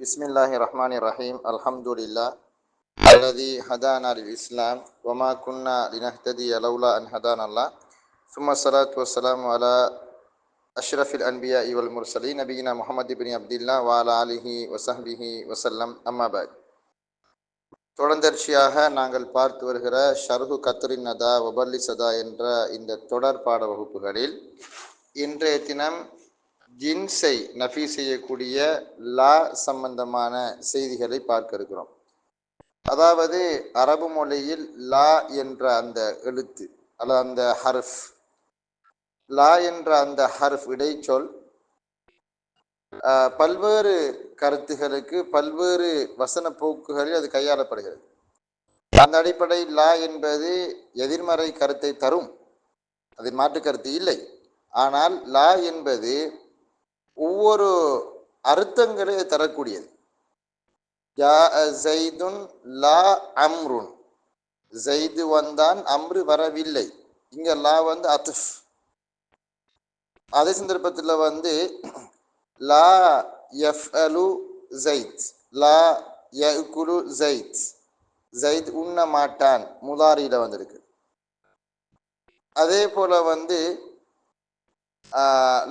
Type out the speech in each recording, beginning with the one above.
Bismillahirrahmanirrahim. Alhamdulillah alladzi hadana lil Islam wa ma kunna linahtadiya laula an hadana Allah. Tsumma salatu wassalamu ala asyrafil anbiya'i wal mursalin nabiyina Muhammad ibn Abdullah wa ala alihi wa sahbihi wa sallam. Amma ba'd. தொடர்ந்தர்ச்சியாக நாங்கள் பார்த்து வருகிற ஷர்ஹு கத்ரின் நதா வபல்லி சதா என்ற இந்த தொடர் பாட வகுப்புகளில் இன்றைய தினம் ஜின்ஸை நஃபி செய்யக்கூடிய லா சம்பந்தமான செய்திகளை பார்க்க இருக்கிறோம். அதாவது அரபு மொழியில் லா என்ற அந்த எழுத்து அல்லது அந்த ஹர்ஃப், லா என்ற அந்த ஹர்ஃப் இடைச்சொல் பல்வேறு கருத்துகளுக்கு பல்வேறு வசன போக்குகளில் அது கையாளப்படுகிறது. அந்த அடிப்படையில் லா என்பது எதிர்மறை கருத்தை தரும், அதில் மாற்று கருத்து இல்லை. ஆனால் லா என்பது ஒவ்வொரு அர்த்தங்களை தரக்கூடியது. ஜைதுன் லா அம்ருன், ஜைது வந்தான், அம்ரு வரவில்லை. இங்க லா வந்து அத்ஃப். அதே சந்தர்ப்பத்தில் வந்து லா யஃப்அலு ஜைத், லா யகுலு ஜைத், ஜைத் உண்ண மாட்டான், முதாரியில வந்திருக்கு. அதே போல வந்து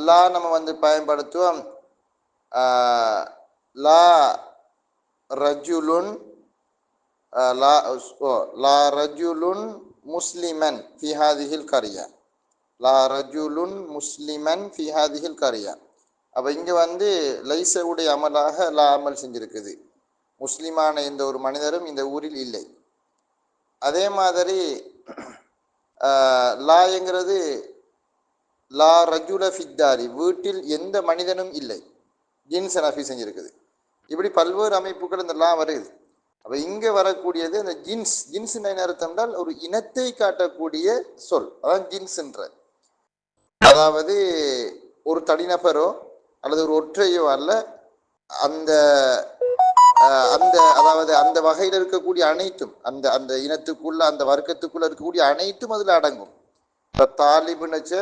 லா நம்ம வந்து பயன்படுத்துவோம். லா ரஜுலுன் லா ரஜுலுன் முஸ்லிமன் ஃபி ஹாதிஹில் கரியா, லா ரஜுலுன் முஸ்லிமன் ஃபி ஹாதிஹில் கரியா. அப்போ இங்கே வந்து லைசவுடைய அமலாக லா அமல் செஞ்சிருக்குது. முஸ்லிமான எந்த ஒரு மனிதரும் இந்த ஊரில் இல்லை. அதே மாதிரி லாங்கிறது லா ரஜுல ஃபித்தாரி, வீட்டில் எந்த மனிதனும் இல்லை, ஜின்ஸ் நஃபி செஞ்சிருக்குது. இப்படி பல்வேறு அமைப்புகள் இந்த லா வருது. அப்போ இங்கே வரக்கூடியது இந்த ஜின்ஸ். ஜின்ஸ் என்ன அர்த்தம் என்றால் ஒரு இனத்தை காட்டக்கூடிய சொல், அதான் ஜின்ஸ்ன்ற. அதாவது ஒரு தனிநபரோ அல்லது ஒரு ஒற்றையோ அல்ல, அந்த அந்த அதாவது அந்த வகையில் இருக்கக்கூடிய அனைத்தும், அந்த அந்த இனத்துக்குள்ள அந்த வர்க்கத்துக்குள்ள இருக்கக்கூடிய அனைத்தும் அதில் அடங்கும். இப்போ தாலிபுனச்ச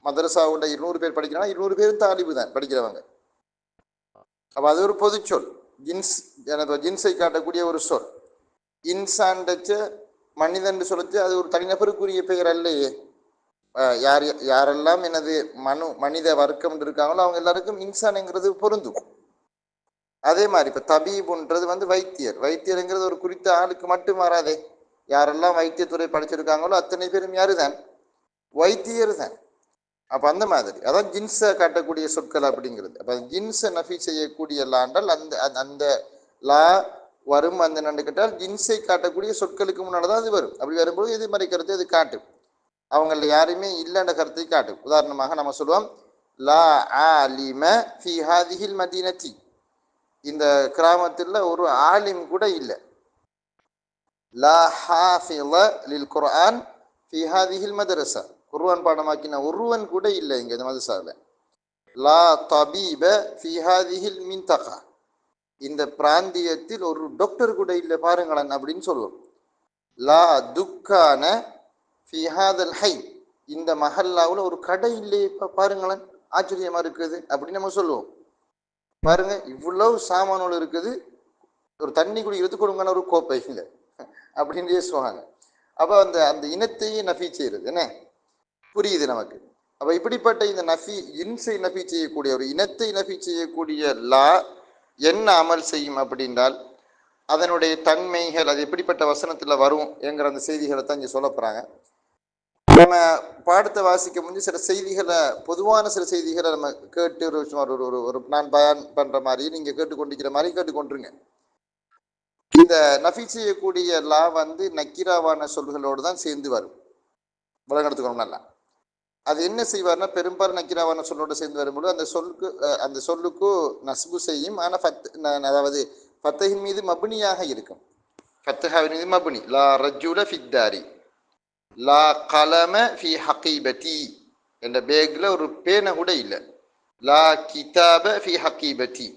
மதரசாவுள்ள 200 பேர் படிக்கிறாங்க, 200 பேரும் தாலிபு தான் படிக்கிறவங்க. அப்போ அது ஒரு பொது சொல், ஜின்ஸ், ஜின்ஸை காட்டக்கூடிய ஒரு சொல். இன்சான்டச்ச மனிதன் சொல்லிச்சு, அது ஒரு தனிநபருக்குரிய பெயர் அல்லையே. யாரெல்லாம் எனது மனித வர்க்கம் இருக்காங்களோ அவங்க எல்லாருக்கும் இன்சான்ங்கிறது பொருந்தும். அதே மாதிரி இப்போ தபீபுன்றது வந்து வைத்தியர், வைத்தியருங்கிறது ஒரு குறித்த ஆளுக்கு மட்டும் வராதே. யாரெல்லாம் வைத்தியத்துறை படிச்சிருக்காங்களோ அத்தனை பேரும் யாரு தான்? வைத்தியர் தான். அப்போ அந்த மாதிரி அதான் ஜின்ஸை காட்டக்கூடிய சொற்கள் அப்படிங்கிறது. அப்போ ஜின்ஸை நஃபி செய்யக்கூடிய லாண்டால் அந்த அந்த லா வரும். அந்த நண்டு கேட்டால் ஜின்ஸை காட்டக்கூடிய சொற்களுக்கு முன்னால் தான் அது வரும். அப்படி வரும்போது எது மாதிரி கருத்து அது காட்டும், அவங்கள யாருமே இல்லைன்ற கருத்தை காட்டும். உதாரணமாக நம்ம சொல்லுவோம், லா ஆலிம ஃபி ஹாதிஹில் மதீனத்தி, இந்த கிராமத்தில் ஒரு ஆலிம் கூட இல்லை. லா ஹாஃபில லில் குர்ஆன் ஃபி ஹாதிஹில் மதரசா, குர்ஆன் பாடமாக்கின ஒருவன் கூட இல்லை இங்கே இந்த மதரசாவில். லா தபீப ஃபி ஹாதிஹில் மின்தகா, இந்த பிராந்தியத்தில் ஒரு டாக்டர் கூட இல்லை பாருங்களேன் அப்படின்னு சொல்லுவோம். லா துக்கான ஃபி ஹாதல் ஹை, இந்த மஹல்லாவில் ஒரு கடை இல்லையே பாருங்களேன், ஆச்சரியமா இருக்குது அப்படின்னு நம்ம சொல்லுவோம். பாருங்க இவ்வளவு சாமான்கள் இருக்குது, ஒரு தண்ணி குடிக்கிறதுக்கு கொடுங்கன்னு ஒரு கோப்பை இல்லை அப்படின்னு சொல்லுவாங்க. அப்போ அந்த அந்த இனத்தையே நஃபி செய்யறது என்ன புரியுது நமக்கு. அப்போ இப்படிப்பட்ட இந்த நஃபி, இன்சை நஃபி செய்யக்கூடிய ஒரு இனத்தை நஃபி செய்யக்கூடிய லா என்ன அமல் செய்யும் அப்படின்றால் அதனுடைய தன்மைகள் அது எப்படிப்பட்ட வசனத்தில் வரும் என்கிற அந்த செய்திகளை தான் இங்கே சொல்ல போகிறாங்க. நம்ம பாடத்தை வாசிக்க முடிஞ்சு சில செய்திகளை, பொதுவான சில செய்திகளை நம்ம கேட்டு ஒரு நான் பயான் பண்ற மாதிரி நீங்க கேட்டுக்கொண்டிருக்கிற மாதிரி கேட்டுக்கொண்டுருங்க. இந்த நஃபி செய்யக்கூடிய லா வந்து நக்கிராவான சொல்களோடு தான் சேர்ந்து வரும். விளங்கெடுத்துக்கணும் நல்லா. அது என்ன செய்வார்னா, பெரும்பாலும் நக்கிராவான சொல்லோடு சேர்ந்து வரும்போது அந்த சொல்லுக்கு நஸ்பு செய்யும். ஆனால் அதாவது ஃபத்தஹின் மீது மபுனியாக இருக்கும். ஃபத்தஹாவின் மீது மபுனி. லா ரஜுல ஃபித்தாரி, லா கலம ஃபி ஹகீபதி, என்ற பேக்ல ஒரு பேனை கூட இல்லை. லா கிதாப ஃபி ஹகீபதி,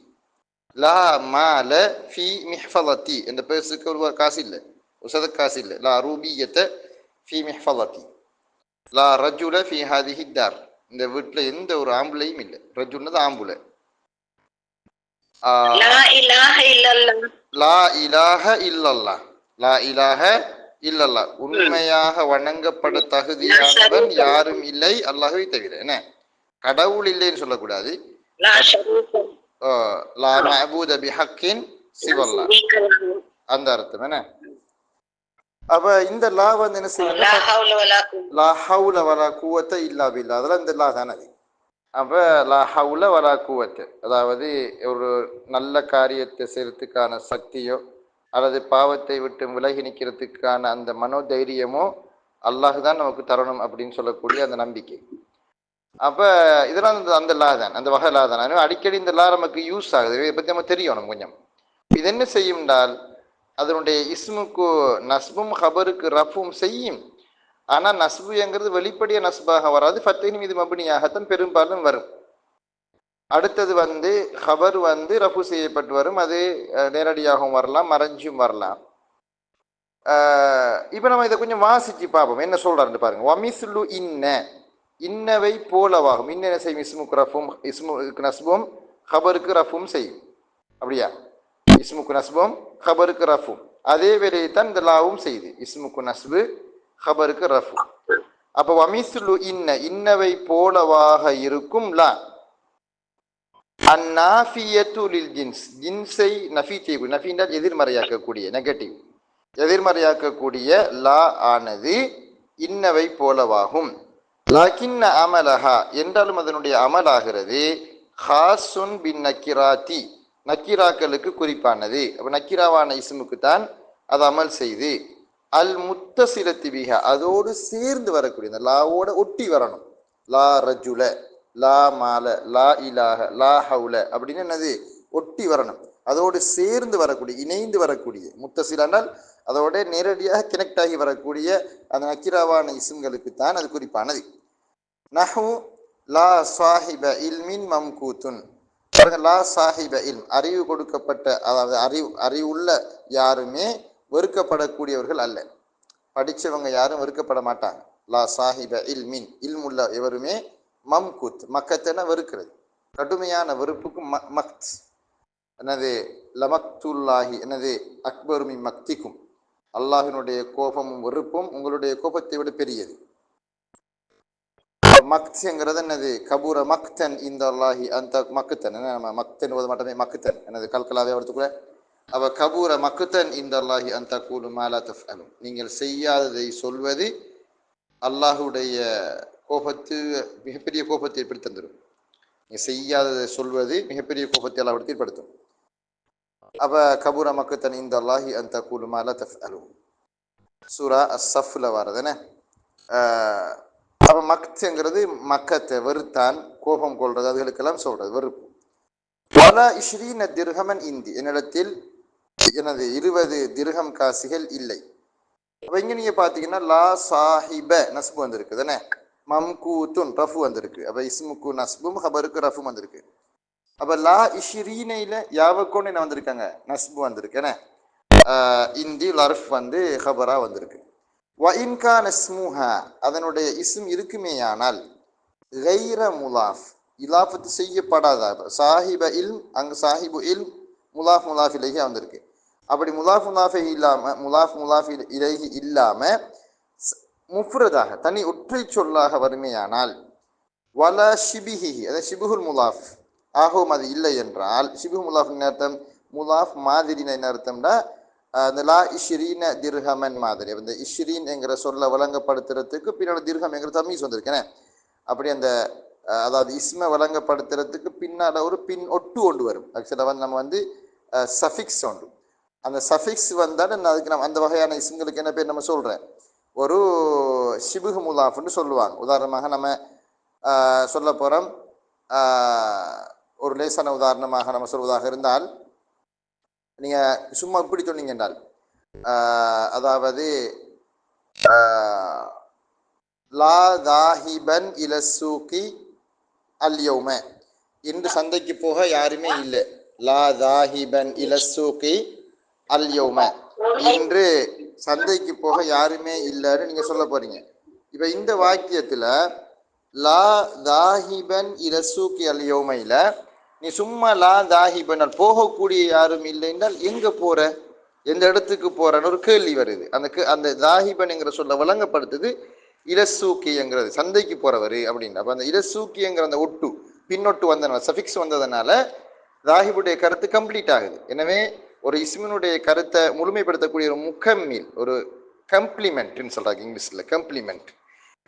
லா மால ஃபி மிஹ்ஃபலதி, என்ற பேசுக்கு ஒரு காசு இல்லை, ஒரு சத காசு இல்லை. லா ரூபியத்த ஃபி மிஹ்ஃபலதி, லா ரஜுல ஃபி ஹாதிஹி தார், இந்த வீட்டில் எந்த ஒரு ஆம்புலையும் இல்லை. ரஜுல்னது ஆம்புலை. லா இலாஹ இல்லல்லாஹ், லா இலாஹ இல்லல்லாஹ், லா இலாஹ இல்லல்லாஹ், உண்மையாக வணங்கப்பட தகுதியானவன் யாரும் இல்லை அல்லாஹ்வை தவிர. என்ன கடவுள் இல்லைன்னு சொல்லக்கூடாது. லா மஅபூத பிஹக்கின் சிவல்லாஹ், அந்த அர்த்தம். என்ன அப்ப இந்த லா வந்து என்ன செய்யும்? லா ஹவுல வலா குவத்த இல்லா பில்லா, அதெல்லாம் இந்த லா தானே அது. அப்ப லா ஹவுல வலா குவத்த, அதாவது ஒரு நல்ல காரியத்தை செய்யறதுக்கான சக்தியோ அல்லது பாவத்தை விட்டு விலகி நிற்கிறதுக்கான அந்த மனோதைரியமோ அல்லாஹ் தான் நமக்கு தரணும் அப்படின்னு சொல்லக்கூடிய அந்த நம்பிக்கை. அப்ப இதெல்லாம் அந்த லா தான், அந்த வகை லா தான். அடிக்கடி இந்த லா நமக்கு யூஸ் ஆகுது, இதை பத்தி நம்ம தெரியும் நம்ம கொஞ்சம். இது என்ன செய்யும் என்றால் அதனுடைய இஸ்முக்கு நஸ்பும் ஹபருக்கு ரஃபும் செய்யும். ஆனா நஸ்புங்கிறது வெளிப்படைய நஸ்பாக வராது, ஃபத்தின் மீது மபினியாகத்தான் பெரும்பாலும் வரும். அடுத்தது வந்து ஹபர் வந்து ரஃபு செய்யப்பட்டு வரும், அது நேரடியாகவும் வரலாம் மறைஞ்சும் வரலாம். இப்போ நம்ம இதை கொஞ்சம் வாசிச்சு பார்ப்போம் என்ன சொல்றாருன்னு பாருங்க. வமிசுல்லு இன்ன, இன்னவை போலவாகும். இன்ன செய்யும் இஸ்முக்கு ரஃபும், இஸ்முக்கு நஸ்பும் ஹபருக்கு ரஃபும் செய்யும். அப்படியா? இஸ்முக்கு நஸ்பும் ஹபருக்கு ரஃபும் அதே வேலையை தான் இந்த லாவும் செய்யுது, இஸ்முக்கு நஸ்பு ஹபருக்கு ரஃபு. அப்போ வமிசுல்லு இன்ன, இன்னவை போலவாக இருக்கும் லா. அந்நாஃபியத்து லில் ஜின்ஸ், ஜின்ஸை நஃபி செய்யக்கூடிய, நஃபி என்றால் எதிர்மறையாக்கக்கூடிய, நெகட்டிவ், எதிர்மறையாக்கக்கூடிய லா ஆனது இன்னவை போலவாகும். லாக்கின்ன அமலஹா, என்றாலும் அதனுடைய அமலாகிறது ஹாசுன் பின் நக்கிராத்தி, நக்கிராக்களுக்கு குறிப்பானது. அப்போ நக்கிராவான இஸ்முக்கு தான் அது அமல் செய்து. அல் முத்தசிலத்தி பிஹா, அதோடு சேர்ந்து வரக்கூடிய, இந்த லாவோட ஒட்டி வரணும். லா ரஜுல, லா மால, லா இலாஹ, லா ஹவுல அப்படின்னு என்னது ஒட்டி வரணும், அதோடு சேர்ந்து வரக்கூடிய, இணைந்து வரக்கூடிய. முத்தசிலானால் அதோட நேரடியாக கனெக்ட் ஆகி வரக்கூடிய அந்த நக்கிராவான இஸ்ம்களுக்கு தான் அது குறிப்பானது. நஹு லா சாஹிப இல்மின் மம்கூத்துன், லா சாஹிப இல்ம், அறிவு கொடுக்கப்பட்ட, அதாவது அறிவுள்ள யாருமே வெறுக்கப்படக்கூடியவர்கள் அல்ல. படித்தவங்க யாரும் வெறுக்கப்பட மாட்டாங்க. லா சாஹிப இல்மின், இல்முள்ள எவருமே மம்கூத், மக்கத்தென வெறுக்கிறது, கடுமையான வெறுப்புக்கு மக்த். என்னது லமக்துல்லாஹி, என்னது அக்பருமி மக்திக்கும், அல்லாஹினுடைய கோபமும் வெறுப்பும் உங்களுடைய கோபத்தை விட பெரியது. மக்த்ங்கிறது என்னது கபூர மக்தன் இந்த அல்லாஹி அந்த மக்குத்தன், நம்ம மக்தன் மட்டுமே மக்குத்தன் என்னது கல்கலாவே எடுத்துக்கூட. அவ கபூர மக்குத்தன் இந்த அல்லாஹி அந்த கூலு மாலா தஃஅலும், நீங்கள் செய்யாததை சொல்வது அல்லாஹுடைய கோபத்து, மிகப்பெரிய கோபத்தை ஏற்படுத்தி தந்துடும். நீங்கள் செய்யாததை சொல்வது மிகப்பெரிய கோபத்தை அல்லாஹ் ஏற்படுத்தும். அப்ப கபூர மக்குத்தன் இந்த அல்லாஹி அந்த கூலு மாலா தஃஅலும், சூரா அஸ்ஸஃப்ல வரதுன்னு. அப்ப மக்த்ங்கிறது மக்கத்தை வெறுத்தான், கோபம் கொள்றது, அதுகளுக்கெல்லாம் சொல்றது வெறுப்பு. பல இஸ்ரீன திர்ஹமன் இந்தி, என்னிடத்தில் எனது 20 திர்ஹம் காசுகள் இல்லை. அப்ப இங்க நீங்க பாத்தீங்கன்னா லா சாஹிப நஸ்பு வந்திருக்கு தானே, மம்கூத்துன் ரஃபு வந்திருக்கு. அப்ப இஸ்முக்கு நஸ்பும் ஹபருக்கு ரஃபும் வந்திருக்கு. அப்ப லா இஸ்ரீனையில யாவக்கோன்னு என்ன வந்திருக்காங்க, நஸ்பு வந்திருக்கு. என்ன இந்தி லர்ஃப் வந்து ஹபரா வந்திருக்கு. வஇன்கான ஸ்முஹா, அதனுடைய இஸ்ம் இருக்குமேயானால் கைர முலாஃப், இலாஃபத்து செய்யப்படாத, சாஹிப இல்ம் அங்கு சாஹிபு இல்ம் முலாஃப் முலாஃப் இலைஹி வந்திருக்கு. அப்படி முலாஃப் முலாஃபை இல்லாம, முலாஃப் முலாஃப் இலைஹி இல்லாம முஃப்ரதாக தனி ஒற்றை சொல்லாக வறுமையானால், வல ஷிபிஹி, அதாவது ஷிபுல் முலாஃப் ஆகவும் அது இல்லை என்றால், ஷிபு முலாஃப் அர்த்தம் முலாஃப் மாதிரின என்ன அர்த்தம்னா அந்த லா இஷ்ரீன திர்ஹமன் மாதிரி. அந்த இஷ்ரீன் என்கிற சொல்ல வழங்கப்படுத்துறதுக்கு பின்னாடி திர்ஹம் என்கிற தமீஸ் வந்திருக்கேன். அப்படி அந்த அதாவது இஸ்மை வழங்கப்படுத்துறதுக்கு பின்னால் ஒரு பின் ஒட்டு கொண்டு வரும். ஆக்சுவலாக வந்து நம்ம வந்து சஃபிக்ஸ் உண்டு, அந்த சஃபிக்ஸ் வந்தால் அதுக்கு நம்ம அந்த வகையான இஸ்ம்களுக்கு என்ன பேர் நம்ம சொல்கிறேன், ஒரு ஷிபுஹ் முலாஃப்னு சொல்லுவாங்க. உதாரணமாக நம்ம சொல்ல போகிறோம், ஒரு லேசான உதாரணமாக நம்ம சொல்வதாக இருந்தால், நீங்க சும்மா இப்படி சொன்னீங்க என்றால், அதாவது லா தாஹிபன் இலசூகி அல்யௌம, இன்று சந்தைக்கு போக யாருமே இல்லை. லா தாஹிபன் இலசூகி அல்யௌம, இன்று சந்தைக்கு போக யாருமே இல்லைன்னு நீங்க சொல்ல போறீங்க. இப்ப இந்த வாக்கியத்துல லா தாஹிபன் இலசூகி அல்யௌமையில நீ சும்மா லா தாஹிபனால் போகக்கூடிய யாரும் இல்லை என்றால் எங்க போற, எந்த இடத்துக்கு போறன்னு ஒரு கேள்வி வருது. அந்த தாஹிபன்ங்கிற சொல்ல வழங்கப்படுத்துது இலசூக்கிங்கிறது, சந்தைக்கு போறவர் அப்படின்னு. அப்ப அந்த இலசூக்கிங்கிற அந்த ஒட்டு பின்னொட்டு வந்ததுனால, சஃபிக்ஸ் வந்ததுனால தாஹிபுடைய கருத்து கம்ப்ளீட் ஆகுது. எனவே ஒரு இஸ்மினுடைய கருத்தை முழுமைப்படுத்தக்கூடிய ஒரு முக்கம்மில், ஒரு கம்ப்ளிமெண்ட்னு சொல்றாங்க இங்கிலீஷ்ல, கம்ப்ளிமெண்ட்.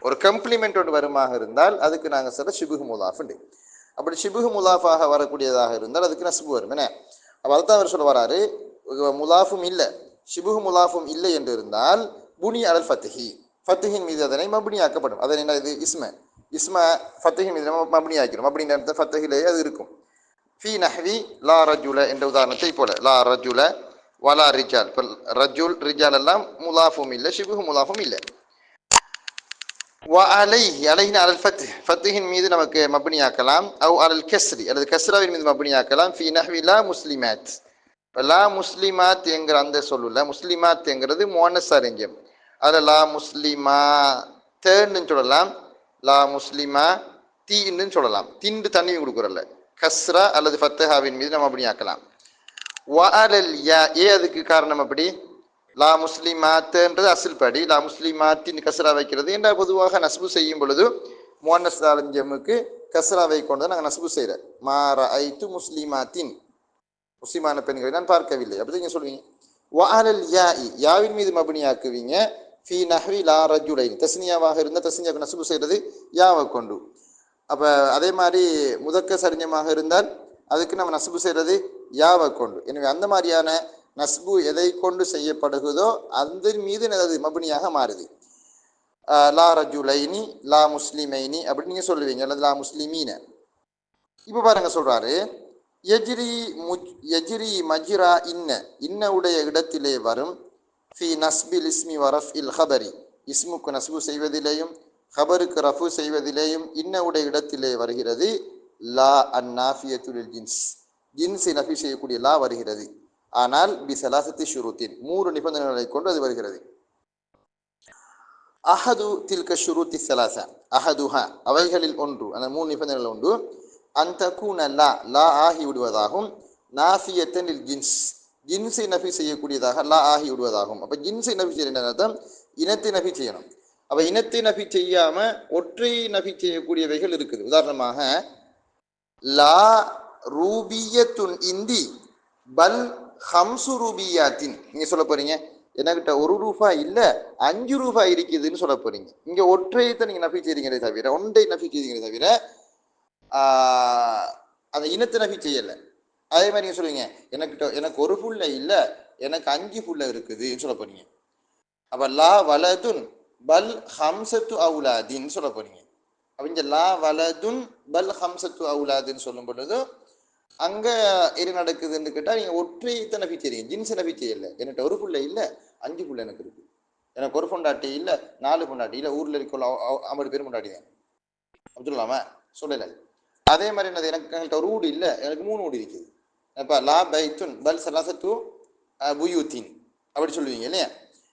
ஒரு கம்ப்ளிமெண்ட் ஒன்று வருமாக இருந்தால் அதுக்கு நாங்கள் சொல்ற ஷிபுகு முலாஃபுண்டு. அப்படி ஷிபுகு முலாஃபாக வரக்கூடியதாக இருந்தால் அதுக்கு நஸ்பு வரும். என்ன அப்போ அதுதான் அவர் சொல்ல வராரு, முலாஃபும் இல்லை ஷிபுகு முலாஃபும் இல்லை என்று இருந்தால் புனி அலல் ஃபத்திஹி, ஃபத்திஹின் மீது அதனை மபுனி ஆக்கப்படும். அதனை என்ன, இது இஸ்ம ஃபத்திஹின் மீது மபுனி ஆக்கிறோம் அப்படின்ற ஃபத்திஹிலேயே அது இருக்கும். ஃபி நஹ்வி லா ரஜுல என்ற உதாரணத்தை போல, லா ரஜுல வலா ரிஜால், இப்போ ரஜுல் ரிஜால் எல்லாம் முலாஃபும் இல்லை, ஷிபுகு முலாஃபும் இல்லை. அலைஹின் அலல் ஃபத்ஹ், ஃபத்ஹின் மீது நமக்கு மப்னி ஆக்கலாம். அவ் அலல் கஸ்ரி, அல்லது கஸ்ராவின் மீது மப்னி ஆக்கலாம். ஃபி நஹ்வி லா முஸ்லிமாத், லா முஸ்லிமாத் என்கிற அந்த சொல்லுல முஸ்லிமாத் என்கிறது முஅன்னஸ் அறிஞம். அதில் லா முஸ்லிமா தேன்னு சொல்லலாம், லா முஸ்லிமா தீன்னு சொல்லலாம். திண்டு தண்ணி கொடுக்குறல்ல, கஸ்ரா அல்லது ஃபத்ஹாவின் மீது நம்ம மப்னி ஆக்கலாம். வ அலல் யா, அதுக்கு காரணம் அப்படி லா முஸ்லிமாத்ன்றது அசில் படி, லா முஸ்லிமாத்தின் கஸ்ரா வைக்கிறது என்றால் பொதுவாக நஸ்பு செய்யும் பொழுது முஅன்னஸ் அலிஞ்சமுக்கு கஸ்ராவை கொண்டு நாங்கள் நஸ்பு செய்கிறோம். மார ஐத்து முஸ்லிமாத்தின், முஸ்லிமான பெண்களை நான் பார்க்கவில்லை அப்படி நீங்க சொல்லுவீங்க. வஅலல் யாஇ, யாவின் மீது மப்னி ஆக்குவீங்க. ஃபி நஹ்வி லா ரஜுலைன், தஸ்னியாவாக இருந்தால் தஸ்னியாவுக்கு நஸ்பு செய்கிறது யாவை கொண்டு. அப்போ அதே மாதிரி முதக்க சரிஞ்சமாக இருந்தால் அதுக்கு நம்ம நஸ்பு செய்கிறது யாவை கொண்டு. எனவே அந்த மாதிரியான நஸ்பு எதை கொண்டு செய்யப்படுகிறதோ அந்த மீது அது மபுனியாக மாறுது. லா ரஜுலைனி லா முஸ்லிமைனி அப்படின்னு நீங்க சொல்லுவீங்க, அல்லது லா முஸ்லிமீன. இப்போ பாருங்க சொல்றாரு, எஜ்ரி மஜ்ரா இன்ன உடைய இடத்திலே வரும். ஃபி நஸ்பில் இஸ்மி வரஃப் இல் ஹபரி, இஸ்முக்கு நஸ்பு செய்வதிலேயும் ஹபருக்கு ரஃபு செய்வதிலேயும் இன்ன உடைய இடத்திலே வருகிறது. லா அந்நாஃபியத்துல் ஜின்ஸ், ஜின்ஸை நஃபி செய்யக்கூடிய லா வருகிறது. ஆனால் பி சலாசத்தி ஷுரூத்தின், 3 நிபந்தனைகளை கொண்டு அது வருகிறது. அஹது தில்க ஷுரூத்தி சலாசா, அஹதுஹா அவைகளில் ஒன்று, அந்த 3 நிபந்தனைகள் ஒன்று. அந்தகூன லா, லா ஆகி விடுவதாகும். நாஃபியத்தன் இல் ஜின்ஸ், ஜின்ஸை நஃபி செய்யக்கூடியதாக லா ஆகி விடுவதாகும். அப்போ ஜின்ஸை நஃபி செய்ய இனத்தை நஃபி செய்யணும். அப்போ இனத்தை நஃபி செய்யாம ஒற்றை நஃபி செய்யக்கூடியவைகள் இருக்குது. உதாரணமாக லா ரூபியத்துன் இந்தி பல் ஹம்சு ரூபியாத்தின், நீங்க சொல்ல போறீங்க என்கிட்ட 1 ரூபாய் இல்ல 5 ரூபாய் இருக்குதுன்னு சொல்ல போறீங்க. இங்க ஒற்றையத்தை நீங்க நஃபி செய்றீங்களே தவிர, ஒன்றை நஃபி செய்றீங்களே தவிர அந்த இனத்தை நஃபி செய்யல. அதே மாதிரி நீங்க சொல்லுவீங்க எனக்கு 1 புள்ள இல்ல எனக்கு 5 புள்ள இருக்குதுன்னு சொல்ல போறீங்க. அப்ப லா வலதுன் பல் ஹம்சத்து அவுலாதின்னு சொல்ல போறீங்க. அவங்க லா வலதுன் பல் ஹம்சத்து அவுலாதுன்னு சொல்லும் பொழுது அங்க என்ன நடக்குதுன்னு கேட்டா, நீங்க ஒற்றையத்தை நஃபி செய்றீங்க, ஜின்ஸை நஃபி செய்யல. என்கிட்ட 1 புள்ள இல்ல 5 புள்ள எனக்கு இருக்கு, எனக்கு 1 பொண்டாட்டி இல்ல 4 பொண்டாட்டி இல்ல, ஊர்ல இருக்க 50 பேர் பொண்டாட்டி தான் அப்படி சொல்லலாமா? சொல்லல. அதே மாதிரி என்னது, என்கிட்ட 1 வீடு இல்ல எனக்கு 3 வீடு இருக்குது. அப்ப லா பைத்துன் பல் சலாசத்து புயூத்தின் அப்படி சொல்லுவீங்க இல்லையா?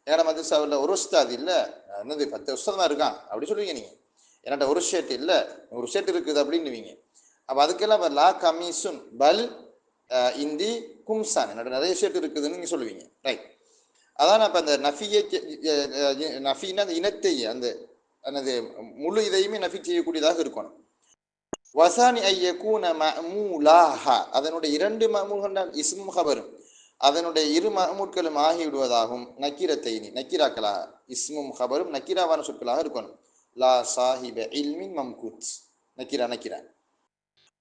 என்கிட்ட மதரசாவில் 1 உஸ்தாத் இல்ல, என்னது 10 உஸ்தாத் தான் இருக்கான் அப்படி சொல்லுவீங்க. நீங்க என்கிட்ட 1 ஷர்ட் இல்ல 1 ஷர்ட் இருக்குது அப்படின்னுவீங்க. அப்போ அதுக்கெல்லாம் லா கமீசுன் பல் இந்தி கும்சான், என்னோட நிறைய ஷர்ட் இருக்குதுன்னு நீங்க சொல்லுவீங்க. ரைட். அதான் அப்போ அந்த நஃபியை, நஃபின்னா அந்த இனத்தை, அந்த என்னது முழு இதையுமே நஃபி செய்யக்கூடியதாக இருக்கணும். வசானி ஐயக்கூன மஅமூலாஹா, அதனுடைய 2 மஅமூல்கள் இஸ்மும் ஹபரும், அதனுடைய 2 மஅமூல்களும் ஆகிவிடுவதாகும். நக்கீரத்தைனி, நக்கீராக்களாக, இஸ்மும் ஹபரும் நக்கீராவான சொற்களாக இருக்கணும். லா சாஹிப இல்மின் மம்கூத், நக்கீரா நக்கீரா.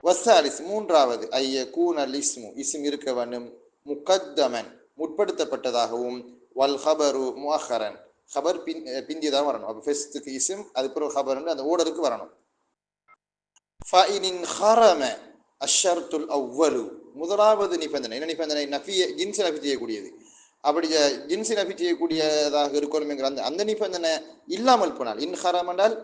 வசாலிஸ், 3வது ஐயக்கூனல் இஸ்மு, இஸ்ம் இருக்க வேண்டும், முகத்தமன் முற்படுத்தப்பட்டதாகவும், வல் ஹபரு முஅஹரன், ஹபர் பிந்தியதாக வரணும். அப்போ ஃபெஸ்ட்டுக்கு இஸ்ம், அதுக்கப்புறம் ஹபர்னு அந்த ஓர்டருக்கு வரணும். ஃபஇனின் ஹரம அஷ்ஷர்துல் அவ்வலு, முதலாவது நிபந்தனை என்ன நிபந்தனை? நஃபிய ஜின்ஸ் நஃபி செய்யக்கூடியது. அப்படி ஜின்ஸ் நஃபி செய்யக்கூடியதாக இருக்கணும்ங்கிற அந்த நிபந்தனை இல்லாமல் போனால், இன் ஹரம் என்றால்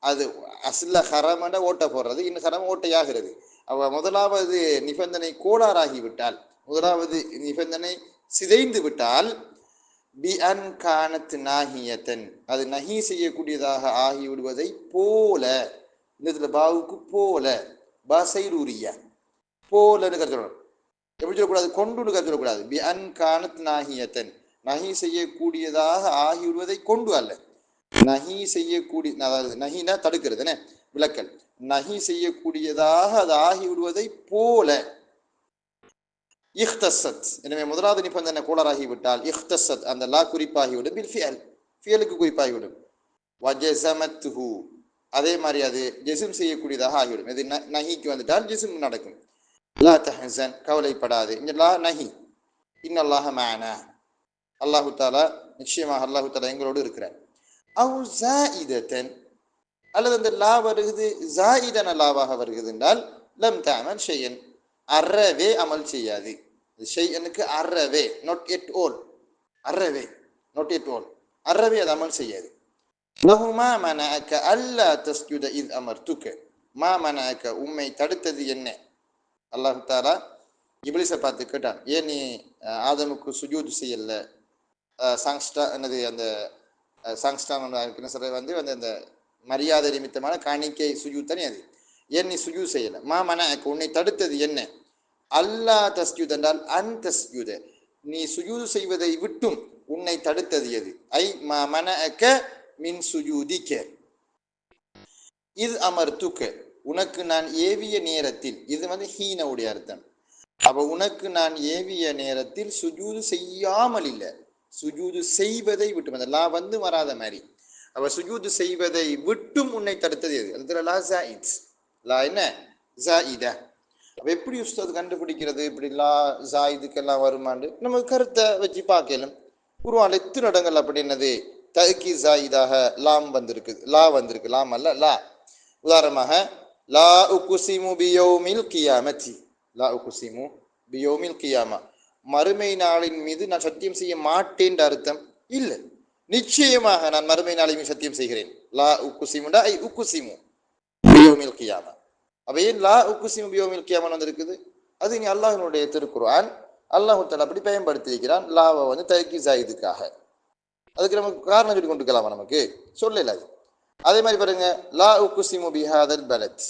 அது அஸ்ல ஹரம் என்றால் ஓட்ட போடுறது, இன் ஹரம் ஓட்டையாகிறது. அவ முதலாவது நிபந்தனை கோளாறாகிவிட்டால், முதலாவது நிபந்தனை சிதைந்து விட்டால், பி அன் கானத் நாஹியத்தன், அது நஹி செய்யக்கூடியதாக ஆகிவிடுவதை போல, இந்த பாவுக்கு போல, பசைரூரியா போலன்னு கருத்து எப்படி சொல்லக்கூடாது, கொண்டுன்னு கருத்து சொல்லக்கூடாது. பி அன் கானத் நாஹியத்தன், நஹி செய்யக்கூடியதாக ஆகிவிடுவதை கொண்டு அல்ல, நஹி செய்யக்கூடிய, அதாவது நஹினா தடுக்கிறது என்ன, விளக்கல், நஹி செய்யக்கூடியதாக அது ஆகிவிடுவதை போல. இஹ்தஸத், எனவே முதலாவது நிபந்தனை கோளராகிவிட்டால் இஹ்தஸத் அந்த லா குறிப்பாகிவிடும். பில் ஃபியல், ஃபியலுக்கு குறிப்பாகிவிடும். வஜஸமத்ஹு, அதே மாதிரி அது ஜிஸ்ம் செய்யக்கூடியதாக ஆகிவிடும். இது நஹிக்கு வந்துட்டால் ஜிஸ்ம் நடக்கும். லா தஹ்சன், கவலைப்படாது. இங்க லா நஹி, இன்னல்லாஹ மஅனா, அல்லாஹு தஆலா நிச்சயமாக அல்லாஹு தஆலா எங்களோடு இருக்கிறார். அவு ஸாயிதத்தன், அல்லது அந்த லா வருகிறது ஸாயிதன லாவாக வருகிறது என்றால் லம் தஅமல் ஷையன், அறவே அமல் செய்யாது. ஷையனுக்கு அறவே, நாட் எட் ஆல், அறவே, நாட் எட் ஆல், அறவே அது அமல் செய்யாது. லஹு மா மனஅக அல்லா தஸ்ஜுத இத் அமர்துக, மா மனஅக உம்மை தடுத்தது என்ன. அல்லாஹ் தஆலா இப்லீஸை பார்த்து கேட்டான், ஏன் நீ ஆதமுக்கு சுஜூத் செய்யல, சாங்ஸ்டா என்னது அந்த சாங்ஸ்டான் வந்து அந்த மரியாதை நிமித்தமான காணிக்கை சுஜூத் தானே அது, ஏன் நீ சுஜூத் செய்யல. மா மனஅக உன்னை தடுத்தது என்ன. அல்லா தஸ்ஜுத் என்றால் அன் தஸ்ஜுத, நீ சுஜூது செய்வதை விட்டும் உன்னை தடுத்தது எது. ஐ மா மனஅக மின் சுஜூதிக இத் அமர்துக, உனக்கு நான் ஏவிய நேரத்தில், இது வந்து ஹீனவுடைய அர்த்தம். அப்ப உனக்கு நான் ஏவிய நேரத்தில் சுஜூது செய்யாமல் இல்லை, சுஜூது செய்வதை விட்டும், அந்த லா வந்து வராத மாதிரி. அவ சுஜூது செய்வதை விட்டும் உன்னை தடுத்தது எது. அதுல லா ஜாயித், லா என்ன ஜாயிதா. அப்ப எப்படி உஸ்தாத் கண்டுபிடிக்கிறது, இப்படி லா ஜாயிதுக்கெல்லாம் வருமாண்டு நம்ம கருத்தை வச்சு பார்க்கலாம். குர்ஆன்ல எத்தனை இடங்கள் அப்படி என்னது தஅக்கீ ஜாயிதாக லாம் வந்திருக்கு, லா வந்திருக்கு, லாம் அல்ல லா. உதாரணமாக லா உக்ஸிமு பியௌமில் கியாமத்தி, லா உக்ஸிமு பியௌமில் கியாமா, மறுமை நாளின் மீது நான் சத்தியம் செய்ய மாட்டேன் அர்த்தம் இல்லை, நிச்சயமாக நான் மறுமை நாளின் மீது சத்தியம் செய்கிறேன். லா உக்ஸிமுடா ஐ உக்ஸிமு பியௌமில் கியாமா. அப்ப ஏன் லா உக்ஸிமு பியௌமில் கியாமா வந்திருக்குது, அது இங்க அல்லாஹ்வினுடைய திருக்குர்ஆன், அல்லாஹ் தஆலா அப்படி பயன்படுத்தி இருக்கிறான் லாவை வந்து தஅக்கீ ஜாயிதுக்காக. அதுக்கு நமக்கு காரணம் சொல்லி கொண்டுக்கலாமா, நமக்கு சொல்லல அது. அதே மாதிரி பாருங்க, லா உக்ஸிமு பிஹாதல் பலத்,